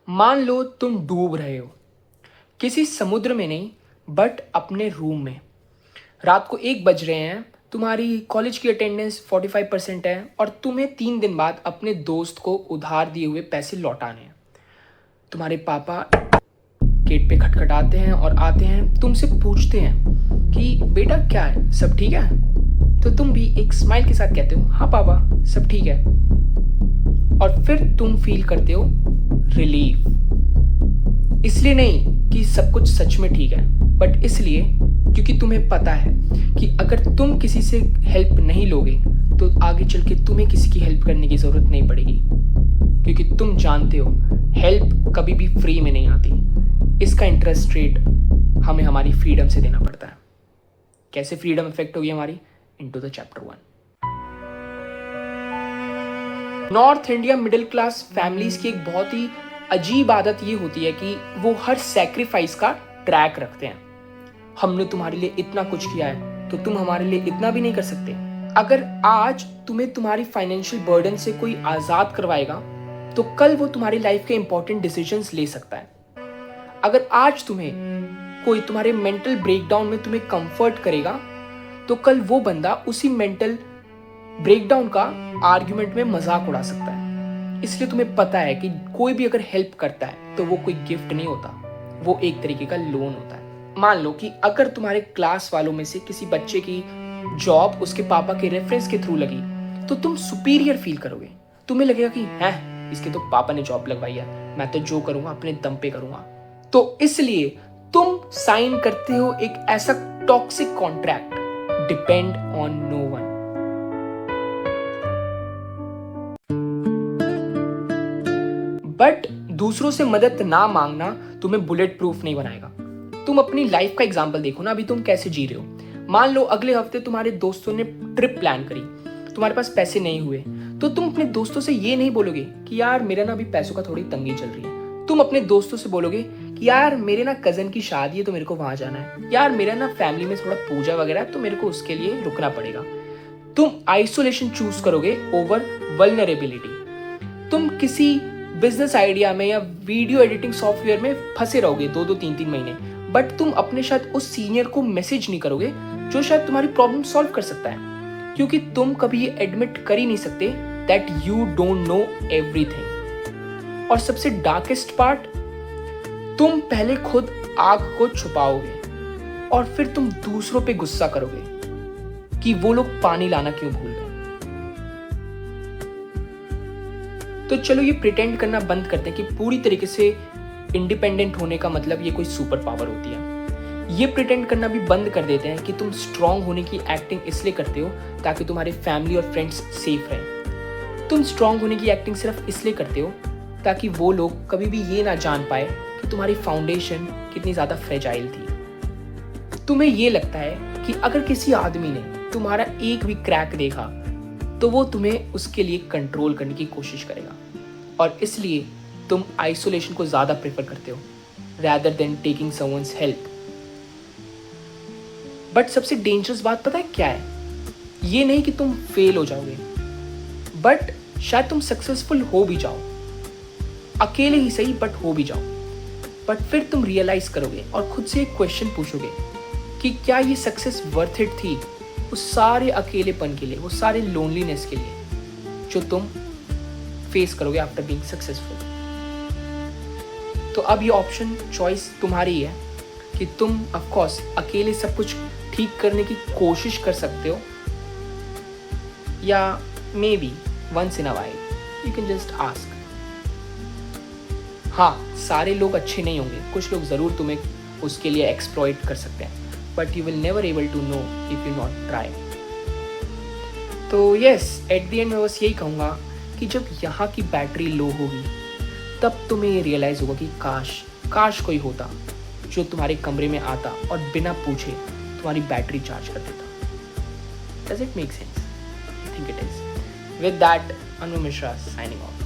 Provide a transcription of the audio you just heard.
मान लो तुम डूब रहे हो, किसी समुद्र में नहीं बट अपने रूम में। रात को 1 बज रहे हैं, तुम्हारी कॉलेज की अटेंडेंस 45% है और तुम्हें 3 दिन बाद अपने दोस्त को उधार दिए हुए पैसे लौटाने हैं। तुम्हारे पापा गेट पे खटखटाते हैं और आते हैं, तुमसे पूछते हैं कि बेटा क्या है, सब ठीक है? तो तुम भी एक स्माइल के साथ कहते हो हाँ पापा सब ठीक है। और फिर तुम फील करते हो रिलीफ, इसलिए नहीं कि सब कुछ सच में ठीक है, बट इसलिए क्योंकि तुम्हें पता है कि अगर तुम किसी से हेल्प नहीं लोगे तो आगे चल के तुम्हें किसी की हेल्प करने की ज़रूरत नहीं पड़ेगी, क्योंकि तुम जानते हो हेल्प कभी भी फ्री में नहीं आती। इसका इंटरेस्ट रेट हमें हमारी फ्रीडम से देना पड़ता है। कैसे फ्रीडम इफेक्ट होगी हमारी? Into the chapter 1। North India middle class families की एक बहुत ही अजीब आदत ये होती है कि वो हर सैक्रिफाइस का ट्रैक रखते हैं। हमने तुम्हारे लिए इतना कुछ किया है तो तुम हमारे लिए इतना भी नहीं कर सकते। अगर आज तुम्हें तुम्हारी फाइनेंशियल बर्डन से कोई आजाद करवाएगा तो कल वो तुम्हारी लाइफ के इंपॉर्टेंट डिसीजंस ले सकता है। अगर आज कोई तुम्हारे मेंटल ब्रेकडाउन में तुम्हें कंफर्ट करेगा तो कल वो बंदा उसी मेंटल ब्रेकडाउन का आर्ग्यूमेंट में मजाक उड़ा सकता है। इसलिए तुम्हें पता है कि कोई भी अगर हेल्प करता है तो वो कोई गिफ्ट नहीं होता, वो एक तरीके का लोन होता है। मान लो कि अगर तुम्हारे क्लास वालों में से किसी बच्चे की जॉब उसके पापा के रेफरेंस के थ्रू लगी तो तुम सुपीरियर फील करोगे। तुम्हें लगेगा कि है इसके तो पापा ने जॉब लगवाई है, मैं तो जो करूंगा अपने दम पे करूंगा। तो इसलिए तुम साइन करते हो एक ऐसा toxic contract, depend on no one. But दूसरों से मदद ना मांगना तुम्हें बुलेट प्रूफ नहीं बनाएगा। तुम अपनी लाइफ का एग्जाम्पल देखो ना, अभी तुम कैसे जी रहे हो। मान लो अगले हफ्ते तुम्हारे दोस्तों ने ट्रिप प्लान करी, तुम्हारे पास पैसे नहीं हुए, तो तुम अपने दोस्तों से ये नहीं बोलोगे कि यार मेरा ना अभी पैसों का थोड़ी तंगी चल रही है। तुम अपने दोस्तों से बोलोगे कि यार मेरे ना कजन की शादी है तो मेरे को वहां जाना है, यार मेरा ना फैमिली में थोड़ा पूजा वगैरह है तो मेरे को उसके लिए रुकना पड़ेगा। तुम आइसोलेशन चूज करोगे ओवर वल्नरेबिलिटी। तुम किसी बिजनेस आइडिया में या वीडियो एडिटिंग सॉफ्टवेयर में फंसे रहोगे 2-3 महीने, बट तुम अपने शायद उस सीनियर को मैसेज नहीं करोगे जो शायद तुम्हारी प्रॉब्लम सॉल्व कर सकता है, क्योंकि तुम कभी ये एडमिट कर ही नहीं सकते that you don't know everything. और सबसे डार्केस्ट पार्ट, तुम पहले खुद आग को छुपाओगे और फिर तुम दूसरों पे गुस्सा करोगे कि वो लोग पानी लाना क्यों भूल गए। तो चलो ये प्रिटेंड करना बंद करते हैं कि पूरी तरीके से इंडिपेंडेंट होने का मतलब ये कोई सुपर पावर होती है। ये प्रिटेंड करना भी बंद कर देते हैं कि तुम स्ट्रांग होने की एक्टिंग इसलिए करते हो ताकि तुम्हारे फैमिली और फ्रेंड्स सेफ रहें। तुम स्ट्रांग होने की एक्टिंग सिर्फ इसलिए करते हो ताकि वो लोग कभी भी ये ना जान पाए कि तुम्हारी फाउंडेशन कितनी ज़्यादा फ्रेजाइल थी। तुम्हें ये लगता है कि अगर किसी आदमी ने तुम्हारा एक भी क्रैक देखा तो वो तुम्हें उसके लिए कंट्रोल करने की कोशिश करेगा, और इसलिए तुम आइसोलेशन को ज़्यादा प्रेफर करते हो rather than taking someone's help। But सबसे डेंजरस बात पता है क्या है? ये नहीं कि तुम फेल हो जाओगे, बट शायद तुम सक्सेसफुल हो भी जाओ, अकेले ही सही बट हो भी जाओ। बट फिर तुम रियलाइज करोगे और खुद से एक क्वेश्चन पूछोगे कि क्या ये सक्सेस वर्थ इट थी उस सारे अकेलेपन के लिए, वो सारे लोनलीनेस के लिए जो तुम फेस करोगे आफ्टर बीइंग सक्सेसफुल। तो अब ये ऑप्शन चॉइस तुम्हारी है कि तुम ऑफ कोर्स अकेले सब कुछ ठीक करने की कोशिश कर सकते हो, या maybe once in a while you can just ask. हाँ, सारे लोग अच्छे नहीं होंगे, कुछ लोग ज़रूर तुम्हें उसके लिए एक्सप्लॉइट कर सकते हैं, but you will never able to know if you not try. तो यस, एट द एंड मैं बस यही कहूँगा कि जब यहाँ की बैटरी लो होगी तब तुम्हें ये रियलाइज़ होगा कि काश कोई होता जो तुम्हारे कमरे में आता और बिना पूछे तुम्हारी बैटरी चार्ज कर देता। Does it make sense? I think it is. With that, Anu Mishra signing off.